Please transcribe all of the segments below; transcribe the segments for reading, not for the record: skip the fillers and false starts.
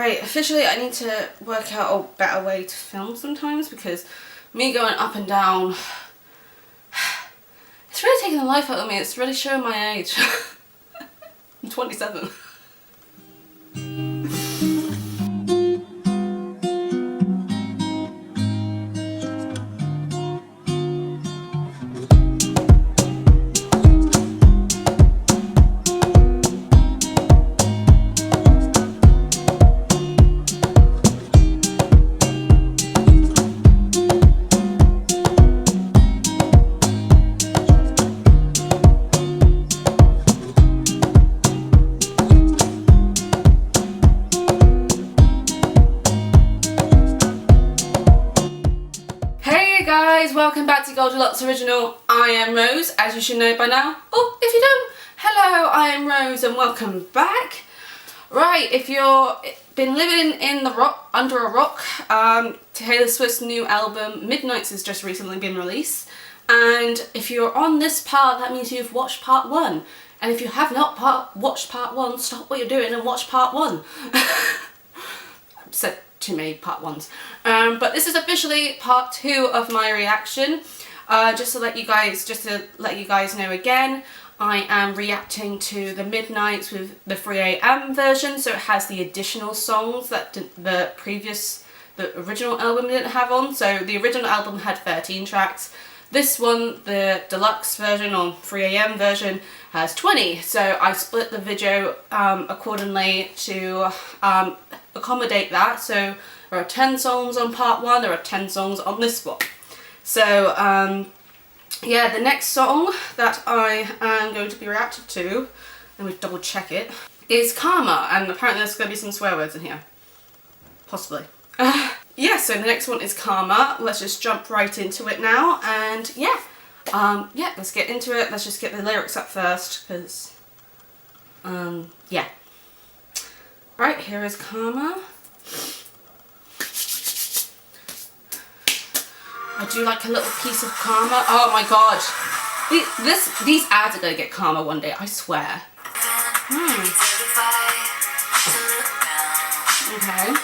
Right, officially I need to work out a better way to film sometimes, because me going up and down, it's really taking the life out of me. It's really showing my age. I'm 27. Guys, welcome back to Goldilocks Original. I am Rose, as you should know by now. Oh, if you don't, hello, I am Rose and welcome back. Right, if you've been living in the under a rock, Taylor Swift's new album Midnights has just recently been released, and if you're on this part, that means you've watched part 1, and if you have not watched part 1, stop what you're doing and watch part 1. Said too many part 1s. But this is officially part 2 of my reaction. Just to let you guys know again, I am reacting to the Midnights with the 3 AM version, so it has the additional songs that the original album didn't have on. So the original album had 13 tracks. This one, the deluxe version or 3 AM version, has 20. So I split the video accordingly to accommodate that. So there are 10 songs on part 1, there are 10 songs on this one. So yeah, the next song that I am going to be reacting to, let me double check it, is Karma, and apparently there's going to be some swear words in here. Possibly. Yeah, so the next one is Karma. Let's just jump right into it now, and yeah, let's get into it. Let's just get the lyrics up first, because, yeah. Right, here is Karma. I do like a little piece of Karma. Oh my god. These ads are going to get Karma one day, I swear. Okay.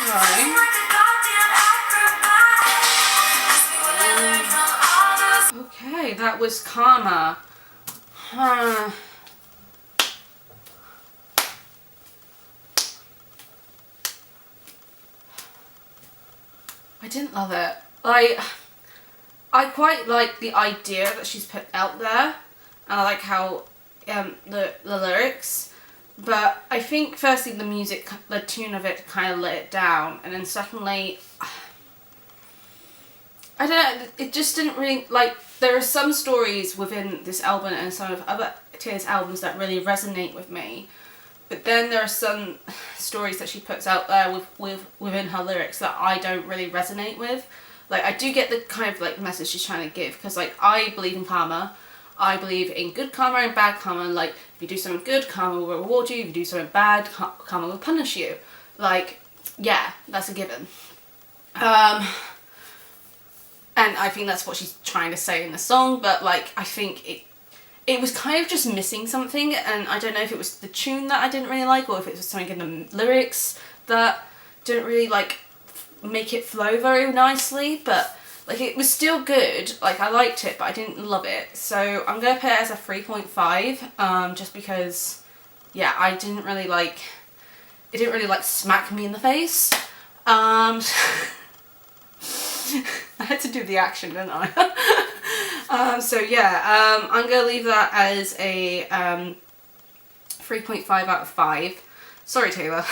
Right. Okay, that was Karma. I didn't love it. I quite like the idea that she's put out there, and I like how the lyrics, but I think firstly the music, the tune of it kind of let it down, and then secondly, I don't know, it just didn't really, like, there are some stories within this album and some of other Taylor's albums that really resonate with me. But then there are some stories that she puts out there within her lyrics that I don't really resonate with. Like, I do get the kind of like message she's trying to give, because like I believe in karma. I believe in good karma and bad karma. Like, if you do something good, karma will reward you. If you do something bad, karma will punish you. Like, yeah, that's a given. And I think that's what she's trying to say in the song. But like, I think it was kind of just missing something, and I don't know if it was the tune that I didn't really like, or if it was something in the lyrics that didn't really like make it flow very nicely, but like it was still good. Like, I liked it, but I didn't love it. So I'm gonna put it as a 3.5, just because, yeah, I didn't really like, it didn't really like smack me in the face. I had to do the action, didn't I? So yeah, I'm going to leave that as a 3.5 out of 5. Sorry, Taylor.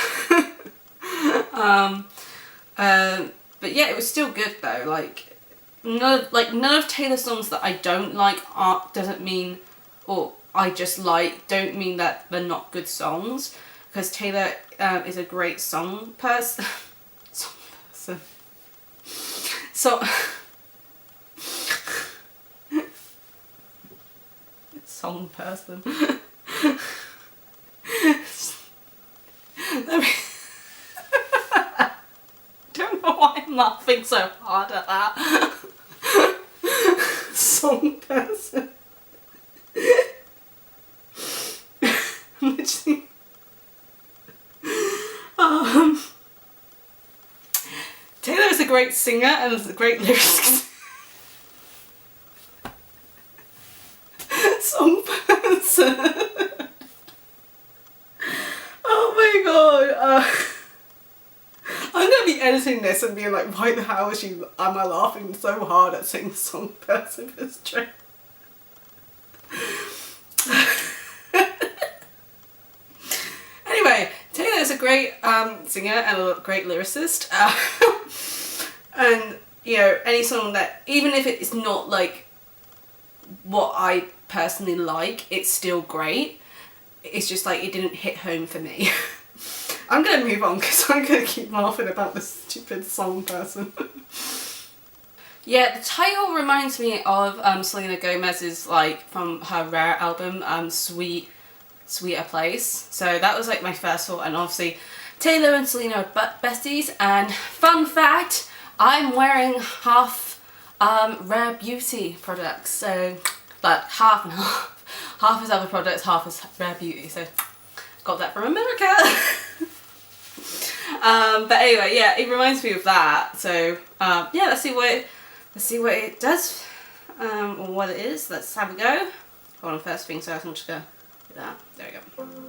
But yeah, it was still good though. Like none of Taylor's songs that I don't like doesn't mean, or I just like, don't mean that they're not good songs. Because Taylor is a great song person. Song person. Don't know why I'm laughing so hard at that. Song person. Literally. great singer and a great lyricist. Song person. Oh my god. I'm gonna be editing this and being like, why the hell am I laughing so hard at saying song person is true? Anyway, Taylor is a great singer and a great lyricist. And, you know, any song that, even if it's not like what I personally like, it's still great. It's just like it didn't hit home for me. I'm gonna move on because I'm gonna keep laughing about this stupid song person. Yeah, the title reminds me of Selena Gomez's, like, from her Rare album, Sweeter Place. So that was like my first thought, and obviously Taylor and Selena are besties. And fun fact, I'm wearing half Rare Beauty products, so like half and half. Half is other products, half is Rare Beauty, so got that from America. But anyway, yeah, it reminds me of that. So yeah, let's see what it does, or what it is. Let's have a go. Hold on, first thing, so I'm just gonna do that. There we go.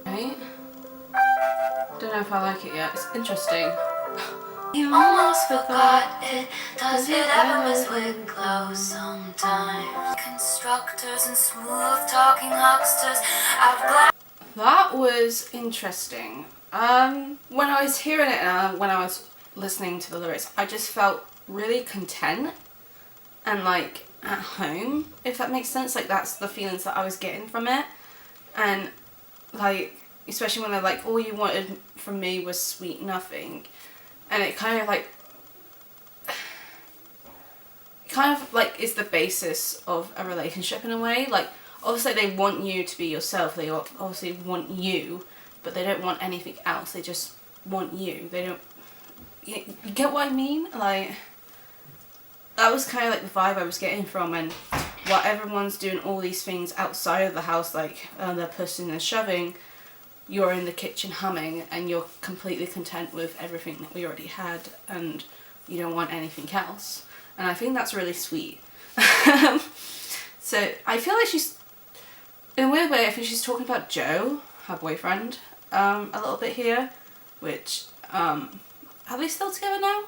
Right. Don't know if I like it yet. It's interesting. You almost forgot it. Does it ever mess with clothes sometimes? Constructors and smooth talking hucksters out black. That was interesting. When I was hearing it and when I was listening to the lyrics, I just felt really content and like at home, if that makes sense. Like that's the feelings that I was getting from it. And like, especially when they're like, all you wanted from me was sweet nothing. And it kind of like is the basis of a relationship in a way. Like obviously they want you to be yourself, they obviously want you, but they don't want anything else, they just want you. They don't, you get what I mean? Like that was kind of like the vibe I was getting from. And while everyone's doing all these things outside of the house, like they're pushing and shoving, you're in the kitchen humming and you're completely content with everything that we already had and you don't want anything else. And I think that's really sweet. So I feel like she's, in a weird way, I think she's talking about Joe, her boyfriend, a little bit here, which, are they still together now?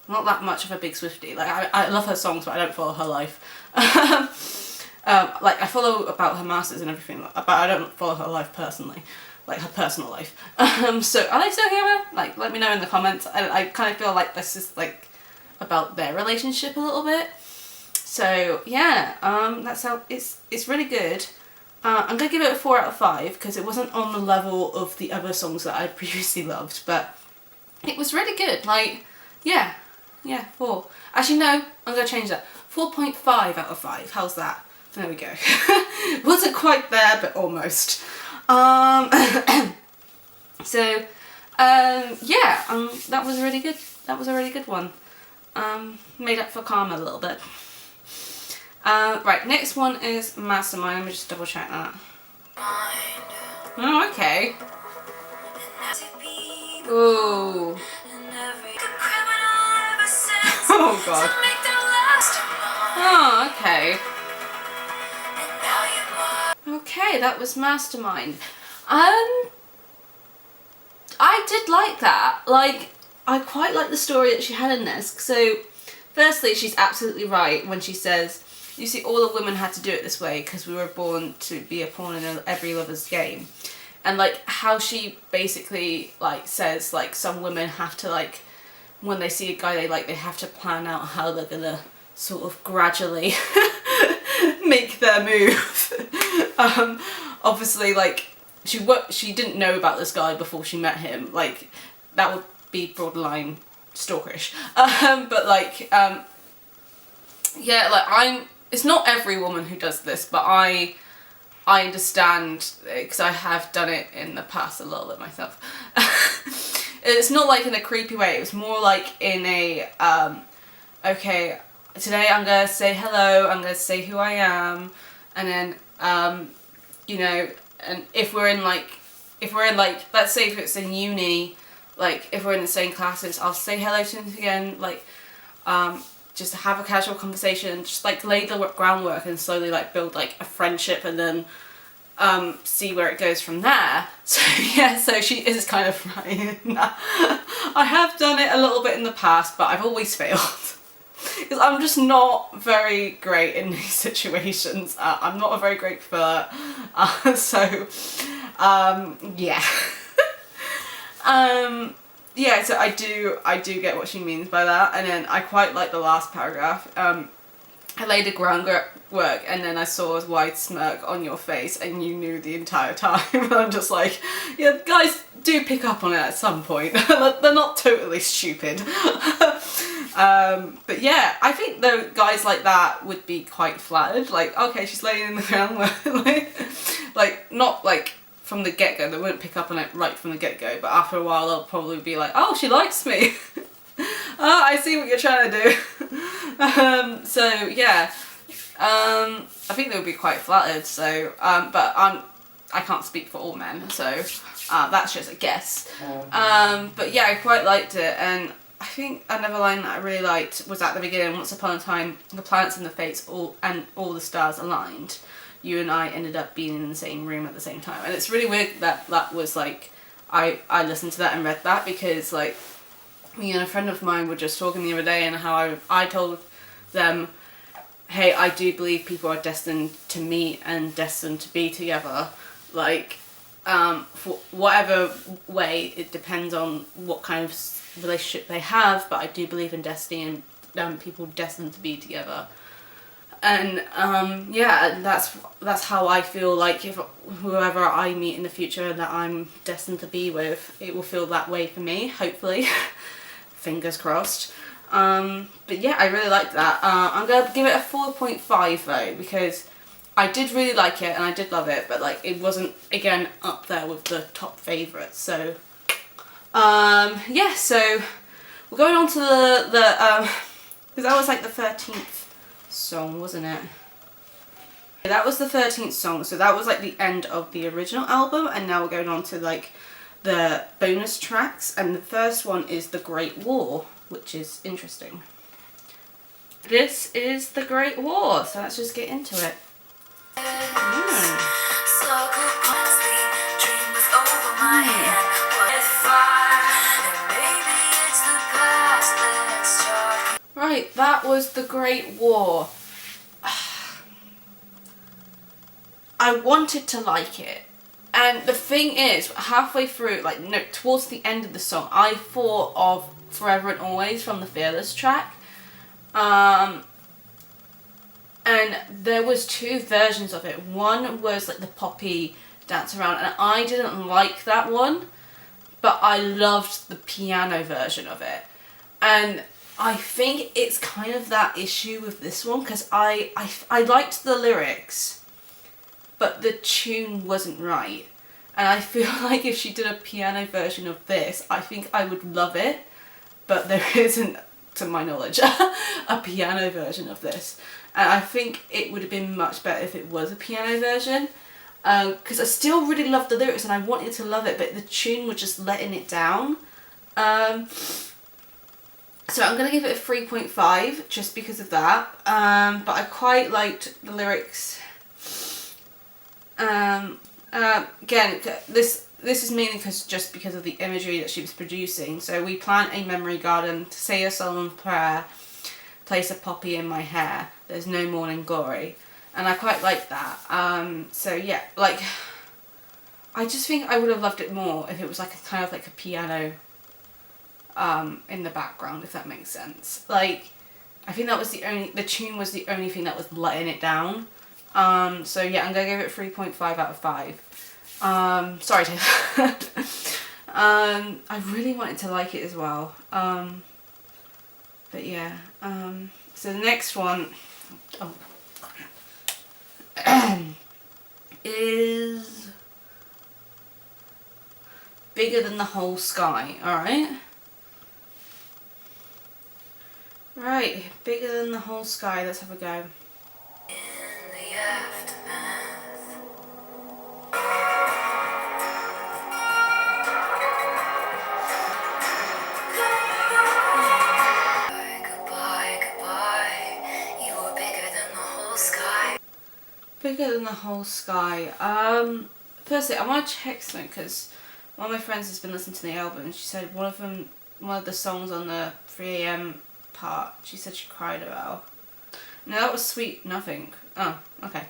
I'm not that much of a big Swiftie. Like, I love her songs, but I don't follow her life. Like I follow about her masters and everything, but I don't follow her life personally, like her personal life. So are they still together? Like let me know in the comments. I kind of feel like this is like about their relationship a little bit. So yeah, that's how it's really good. I'm gonna give it a 4 out of 5 because it wasn't on the level of the other songs that I previously loved, but it was really good. Like yeah, 4. Actually no, I'm gonna change that. 4.5 out of 5. How's that? There we go. Wasn't quite there, but almost. So, yeah, that was really good. That was a really good one. Made up for karma a little bit. Right, next one is Mastermind. Let me just double check that. Oh, okay. Ooh. Oh, God. Oh, okay. Okay, that was Mastermind. I did like that. Like, I quite like the story that she had in this. So, firstly, she's absolutely right when she says, you see, all the women had to do it this way because we were born to be a pawn in every lover's game. And, like, how she basically, like, says, like, some women have to, like, when they see a guy they like, they have to plan out how they're gonna sort of gradually make their move. Obviously, like, she didn't know about this guy before she met him. Like, that would be borderline stalkerish. But like, yeah, like it's not every woman who does this, but I understand because I have done it in the past a little bit myself. It's not like in a creepy way. It was more like in a, okay, today I'm gonna say hello, I'm gonna say who I am, and then, you know, and if we're in like, let's say if it's in uni, like if we're in the same classes, I'll say hello to them again, like just to have a casual conversation and just like lay the groundwork and slowly like build like a friendship, and then see where it goes from there. So yeah, so she is kind of right. I have done it a little bit in the past, but I've always failed. Because I'm just not very great in these situations. I'm not a very great flirt. So yeah. Yeah, so I do get what she means by that. And then I quite like the last paragraph. I laid the groundwork and then I saw a wide smirk on your face and you knew the entire time. And I'm just like, yeah, guys do pick up on it at some point. They're not totally stupid. But yeah, I think though guys like that would be quite flattered. Like, okay, she's laying in the groundwork. Like, not like from the get-go, they wouldn't pick up on it right from the get-go, but after a while they'll probably be like, oh, she likes me. Oh, I see what you're trying to do. So yeah, I think they would be quite flattered. So, but I can't speak for all men, so that's just a guess. But yeah, I quite liked it, and I think another line that I really liked was at the beginning. Once upon a time, the planets in the fates all the stars aligned. You and I ended up being in the same room at the same time, and it's really weird that that was like I listened to that and read that, because like me and a friend of mine were just talking the other day, and how I told them, hey, I do believe people are destined to meet and destined to be together, like for whatever way, it depends on what kind of relationship they have, but I do believe in destiny and people destined to be together. And yeah, that's how I feel like if whoever I meet in the future that I'm destined to be with, it will feel that way for me, hopefully. Fingers crossed. But yeah, I really liked that. I'm going to give it a 4.5 though, because I did really like it and I did love it, but like it wasn't, again, up there with the top favourites. So yeah, so we're going on to the because that was like the 13th song, wasn't it? That was the 13th song, so that was like the end of the original album, and now we're going on to like the bonus tracks, and the first one is The Great War, which is interesting. This is The Great War, so let's just get into it. Right, that was The Great War. I wanted to like it, and the thing is, halfway through, like no, towards the end of the song, I thought of Forever and Always from the Fearless track, and there was two versions of it. One was like the poppy dance around, and I didn't like that one, but I loved the piano version of it. And I think it's kind of that issue with this one, because I liked the lyrics, but the tune wasn't right. And I feel like if she did a piano version of this, I think I would love it, but there isn't, to my knowledge, a piano version of this. And I think it would have been much better if it was a piano version, because I still really loved the lyrics and I wanted to love it, but the tune was just letting it down. So I'm going to give it a 3.5 just because of that, but I quite liked the lyrics. Again, this is mainly just because of the imagery that she was producing. So we plant a memory garden, to say a solemn prayer, place a poppy in my hair, there's no morning glory. And I quite like that. So yeah, like, I just think I would have loved it more if it was like a kind of like a piano in the background, if that makes sense. Like, I think that was the tune was the only thing that was letting it down. So yeah, I'm gonna give it 3.5 out of 5. Sorry, Taylor. I really wanted to like it as well. But yeah, so the next one, is Bigger Than the Whole Sky, alright? Right, Bigger Than the Whole Sky, let's have a go. In the aftermath, Bigger Than the Whole Sky. Firstly, I want to check something because one of my friends has been listening to the album and she said one of the songs on the 3 a.m. part, she said she cried about. No, that was Sweet Nothing. Oh, okay.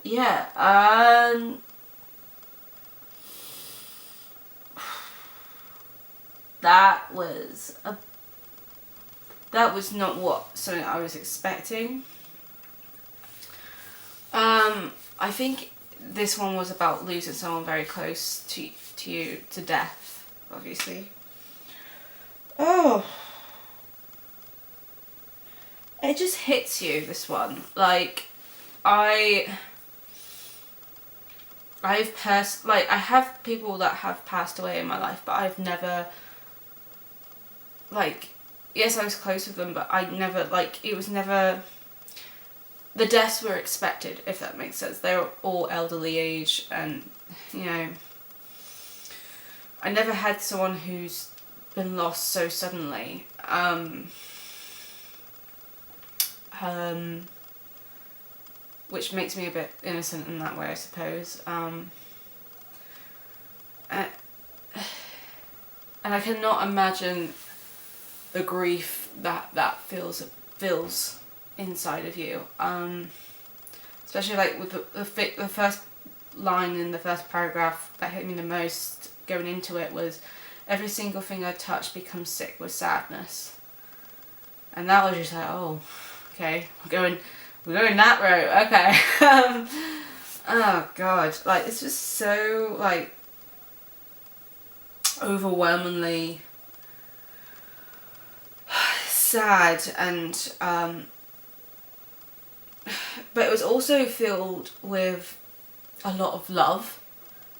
Yeah, that was not something I was expecting. I think this one was about losing someone very close to you to death, obviously. Oh, it just hits you, this one. Like, I have people that have passed away in my life, but I've never, like, yes, I was close with them, but I never, like, it was never, the deaths were expected, if that makes sense. They were all elderly age, and, you know, I never had someone who's been lost so suddenly. Which makes me a bit innocent in that way, I suppose. And I cannot imagine the grief that feels inside of you. Especially like with the first line in the first paragraph that hit me the most going into it was, every single thing I touch becomes sick with sadness. And that was just like, oh, okay, we're going that route, okay. Oh god, like, it's just so, like, overwhelmingly sad, and but it was also filled with a lot of love.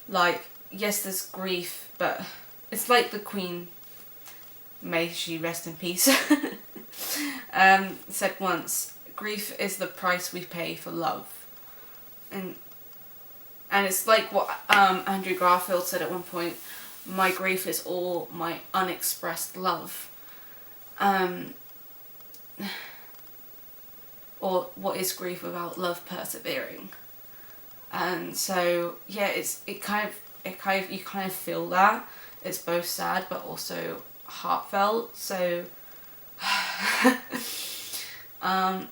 Like, yes, there's grief, but it's like the Queen, may she rest in peace, said once, grief is the price we pay for love. And it's like what Andrew Garfield said at one point, my grief is all my unexpressed love. Or what is grief without love persevering? And so yeah, you kind of feel that. It's both sad but also heartfelt. So I'm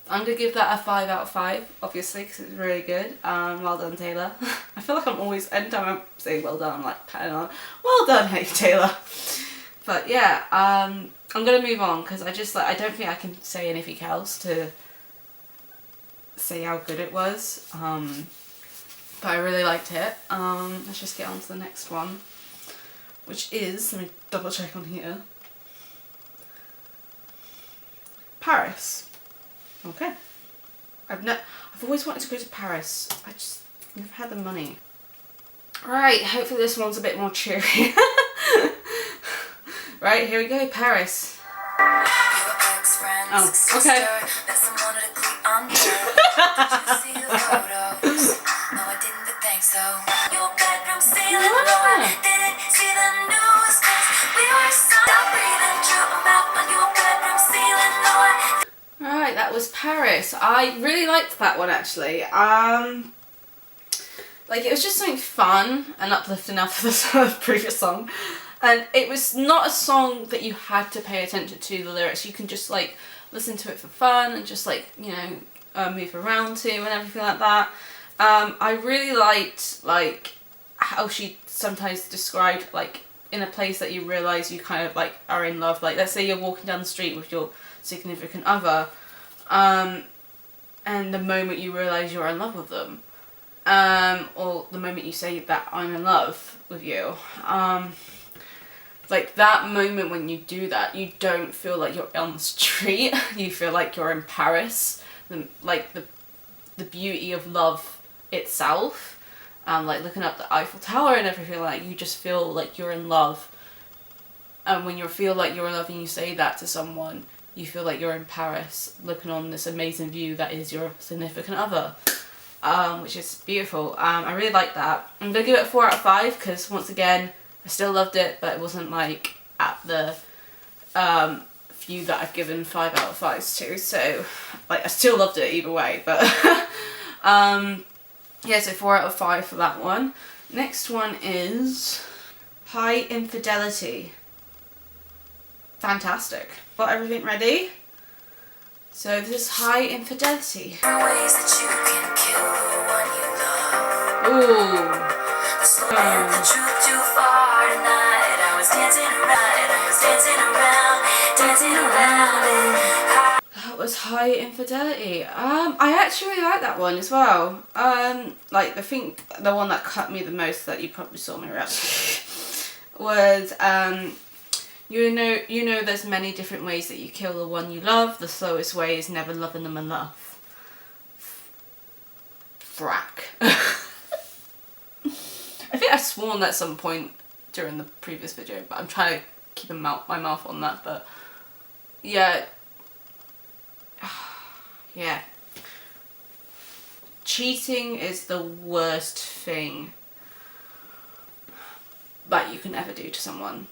gonna give that a 5 out of 5, obviously, because it's really good. Well done, Taylor. I feel like I'm always, anytime I say well done, I'm like patting on, well done, hey Taylor. But yeah, I'm gonna move on because I don't think I can say anything else to say how good it was. But I really liked it. Let's just get on to the next one, which is, let me double check on here, Paris. Okay. I've always wanted to go to Paris. I just never had the money. Right, hopefully this one's a bit more cheery. Right, here we go, Paris. Oh, okay. Alright, that was Paris. I really liked that one, actually. Like, it was just something fun and uplifting after the previous song. And it was not a song that you had to pay attention to the lyrics. You can just, like, listen to it for fun and just, like, you know, move around to and everything like that. I really liked, like, how she sometimes described, like, in a place that you realise you kind of, like, are in love. Like, let's say you're walking down the street with your significant other, and the moment you realise you're in love with them, or the moment you say that I'm in love with you, like, that moment when you do that, you don't feel like you're on the street, you feel like you're in Paris, like, the beauty of love itself, like, looking up the Eiffel Tower and everything, like, you just feel like you're in love. And when you feel like you're in love and you say that to someone, you feel like you're in Paris, looking on this amazing view that is your significant other, which is beautiful. I really like that. I'm going to give it a 4 out of 5, because, once again, I still loved it, but it wasn't, like, at the few that I've given 5 out of 5s to, so like I still loved it either way, but yeah, so 4 out of 5 for that one. Next one is High Infidelity. Fantastic. Got everything ready? So this is High Infidelity. Ways that you can kill the one you love. Ooh. The truth too far tonight. I was dancing around it. That was High Infidelity. I actually really like that one as well. Like I think the one that cut me the most that you probably saw me react was you know there's many different ways that you kill the one you love. The slowest way is never loving them enough. Frack. I think I've sworn at some point during the previous video, but I'm trying to keep my mouth on that, but yeah. Yeah. Cheating is the worst thing that you can ever do to someone.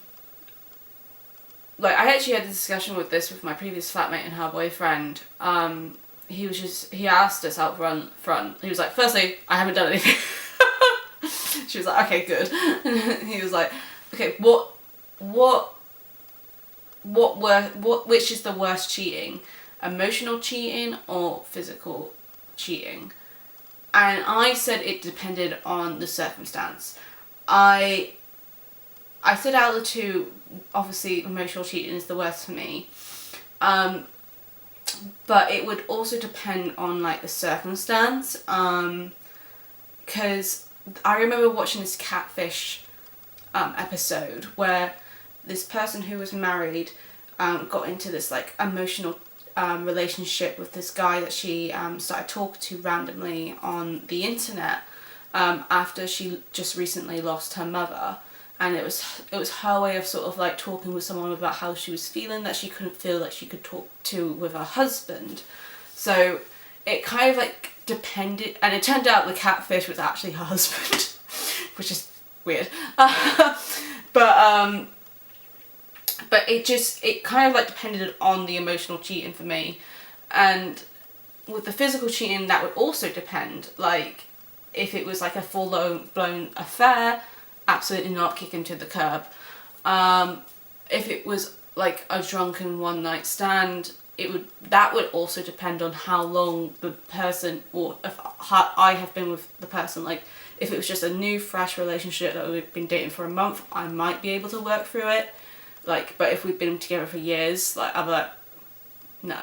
Like, I actually had a discussion with this with my previous flatmate and her boyfriend. He asked us out front. He was like, firstly, I haven't done anything. She was like, okay, good. He was like, okay, which is the worst cheating? Emotional cheating or physical cheating? And I said it depended on the circumstance. I said out of the two, obviously emotional cheating is the worst for me. But it would also depend on like the circumstance. Because I remember watching this Catfish episode where this person who was married got into this like emotional relationship with this guy that she started talking to randomly on the internet after she just recently lost her mother, and it was her way of sort of like talking with someone about how she was feeling that she couldn't feel that she could talk to with her husband. So it kind of like depended, and it turned out the catfish was actually her husband, which is weird. But it kind of like depended on the emotional cheating for me. And with the physical cheating, that would also depend. Like, if it was like a full-blown affair, absolutely not, kick him to the curb. If it was like a drunken one-night stand, that would also depend on how long the person, or if I have been with the person. Like, if it was just a new, fresh relationship that we've been dating for a month, I might be able to work through it. Like, but if we've been together for years, like, I'm like, no.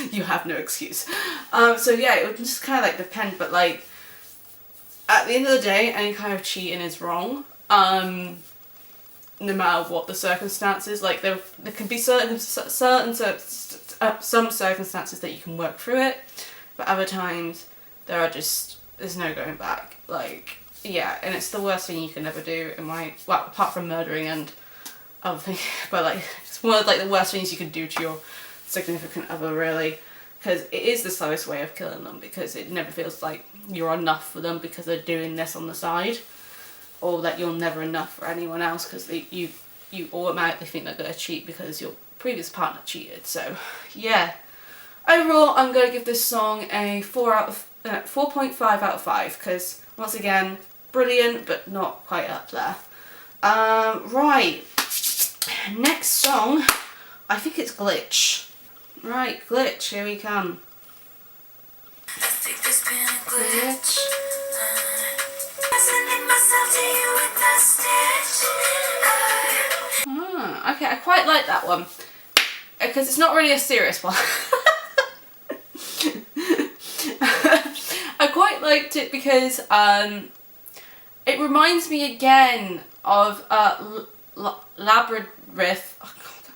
You have no excuse. So yeah, it would just kind of like depend, but like, at the end of the day, any kind of cheating is wrong. No matter what the circumstances. Like, there can be some circumstances that you can work through it, but other times there's no going back. Like, yeah, and it's the worst thing you can ever do apart from murdering and other things, but like, it's one of like the worst things you can do to your significant other, really, because it is the slowest way of killing them, because it never feels like you're enough for them because they're doing this on the side, or that you're never enough for anyone else because you automatically think they're going to cheat because your previous partner cheated. So yeah, overall I'm going to give this song a 4.5 out of 5, because once again, brilliant but not quite up there. Right, next song, I think it's Glitch. Right, Glitch, here we come. I think there's been a glitch. Glitch. Sending myself to you with a stitch. Okay, I quite like that one, because it's not really a serious one. I quite liked it because it reminds me again of Labyrinth. Oh, God.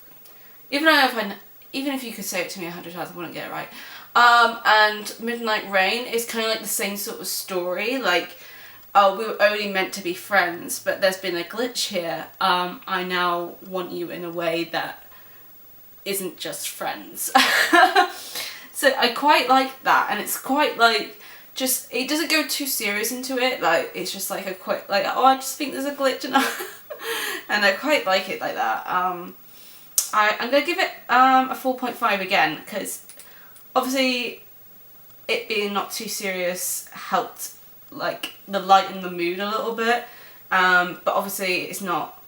Even if you could say it to me 100 times, I wouldn't get it right. And Midnight Rain is kind of like the same sort of story. Like, we were only meant to be friends, but there's been a glitch here. I now want you in a way that isn't just friends. So I quite like that, and it's quite like, just, it doesn't go too serious into it. Like, it's just like a quick, like, oh, I just think there's a glitch, and I quite like it like that. I'm going to give it a 4.5 again, because obviously it being not too serious helped like the lighten the mood a little bit, but obviously it's not,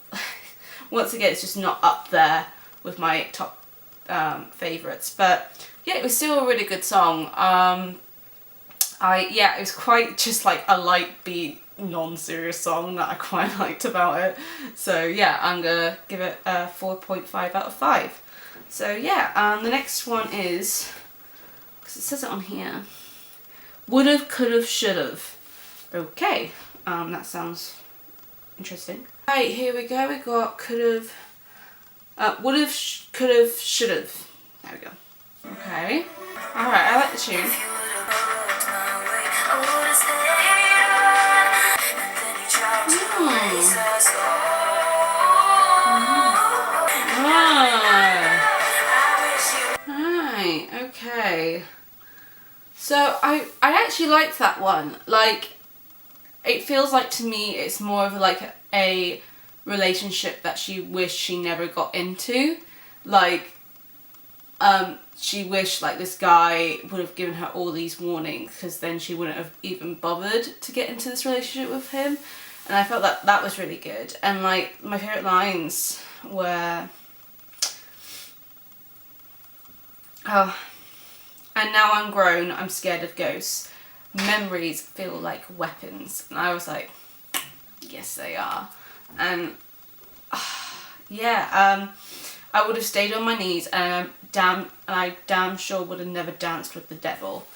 once again it's just not up there with my top favourites. But yeah, it was still a really good song. It was quite just like a light beat, non-serious song that I quite liked about it. So yeah, I'm gonna give it a 4.5 out of 5. So yeah, the next one is, because it says it on here, would've, could've, should've. Okay, that sounds interesting. Right, here we go. We got could've, would've, could've, should've. There we go. Okay. Alright, I like the tune. Right, okay. So I actually liked that one. Like, it feels like to me it's more of like a relationship that she wished she never got into. Like, she wished like this guy would have given her all these warnings, because then she wouldn't have even bothered to get into this relationship with him. And I felt that that was really good. And like, my favourite lines were, oh, and now I'm grown, I'm scared of ghosts. Memories feel like weapons. And I was like, yes they are. And yeah, I would have stayed on my knees, and I damn sure would have never danced with the devil.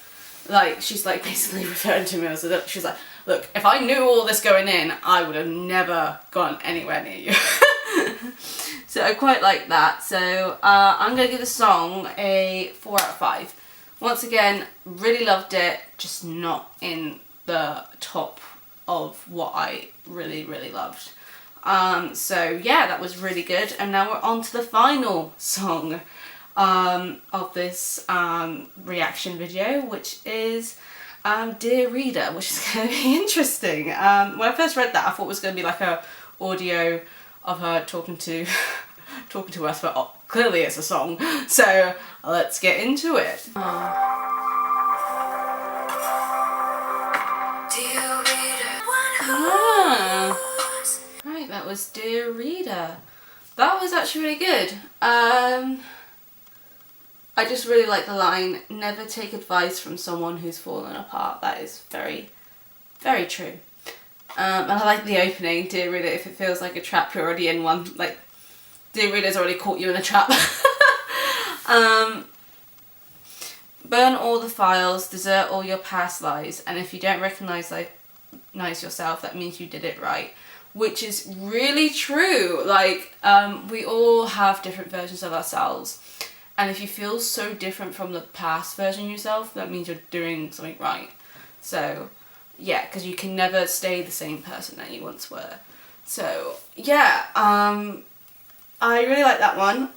Like, she's like basically referring to me as a, she's like, look, if I knew all this going in, I would have never gone anywhere near you. So I quite like that. So I'm going to give the song a 4 out of 5. Once again, really loved it, just not in the top of what I really, really loved. So yeah, that was really good. And now we're on to the final song of this reaction video, which is Dear Reader, which is going to be interesting. When I first read that, I thought it was going to be like a audio of her talking to us, but clearly it's a song. So let's get into it. Right, that was Dear Reader. That was actually really good. I just really like the line, never take advice from someone who's fallen apart. That is very, very true. And I like the opening, Dear Reader, if it feels like a trap, you're already in one. Like, Dear Reader's already caught you in a trap. Burn all the files, desert all your past lies, and if you don't recognise yourself, that means you did it right. Which is really true. Like, we all have different versions of ourselves. And if you feel so different from the past version of yourself, that means you're doing something right. So, yeah, because you can never stay the same person that you once were. So, yeah, I really like that one.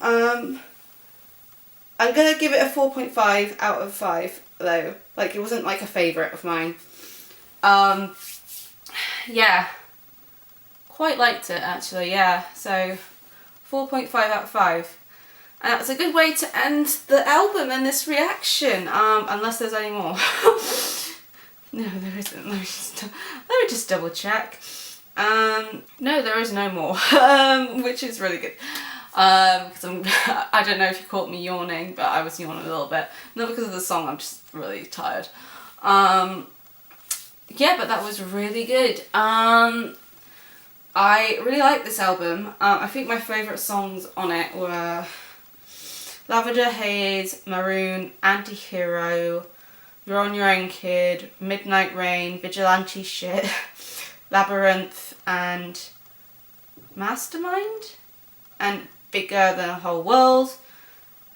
I'm going to give it a 4.5 out of 5, though. Like, it wasn't like a favourite of mine. Yeah, quite liked it, actually, yeah. So, 4.5 out of 5. And that's a good way to end the album and this reaction, unless there's any more. No, there isn't. Let me just double check. No, there is no more, which is really good. Because I don't know if you caught me yawning, but I was yawning a little bit. Not because of the song, I'm just really tired. Yeah, but that was really good. I really like this album. I think my favourite songs on it were Lavender Haze, Maroon, Anti-Hero, You're on Your Own Kid, Midnight Rain, Vigilante Shit, Labyrinth, and Mastermind, and Bigger Than a Whole World.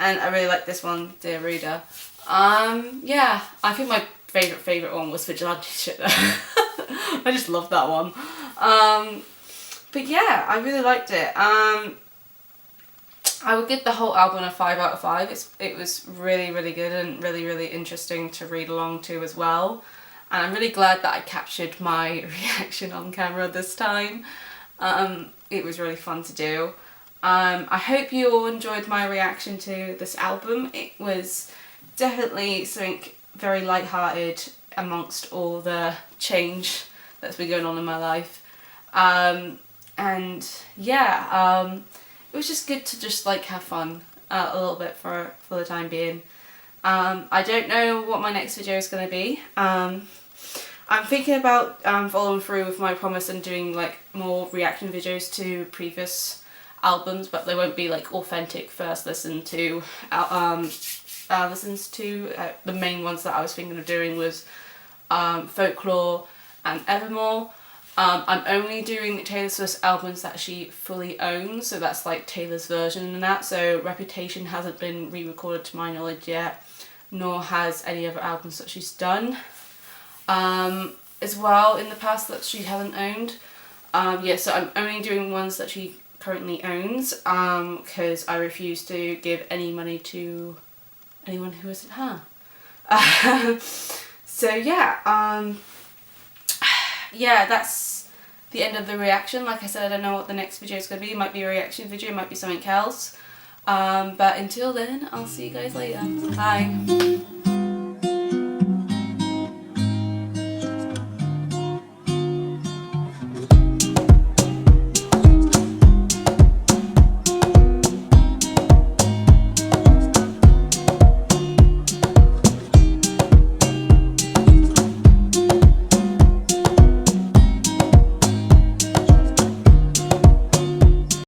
And I really like this one, Dear Reader. Yeah, I think my favourite one was Vigilante Shit though. I just loved that one. But yeah, I really liked it. I would give the whole album a 5 out of 5. It was really, really good and really, really interesting to read along to as well. And I'm really glad that I captured my reaction on camera this time. It was really fun to do. I hope you all enjoyed my reaction to this album. It was definitely something very light-hearted amongst all the change that's been going on in my life. And yeah, it was just good to just like have fun a little bit for the time being. I don't know what my next video is going to be. I'm thinking about following through with my promise and doing like more reaction videos to previous albums, but they won't be like authentic first listens to the main ones that I was thinking of doing was Folklore and Evermore. I'm only doing Taylor Swift's albums that she fully owns, so that's like Taylor's version and that, so Reputation hasn't been re-recorded to my knowledge yet, nor has any other albums that she's done as well in the past that she hasn't owned. Yeah, so I'm only doing ones that she currently owns because I refuse to give any money to anyone who isn't her. So yeah, yeah, that's the end of the reaction. Like I said, I don't know what the next video is going to be. It might be a reaction video, it might be something else. But until then, I'll see you guys later. Bye.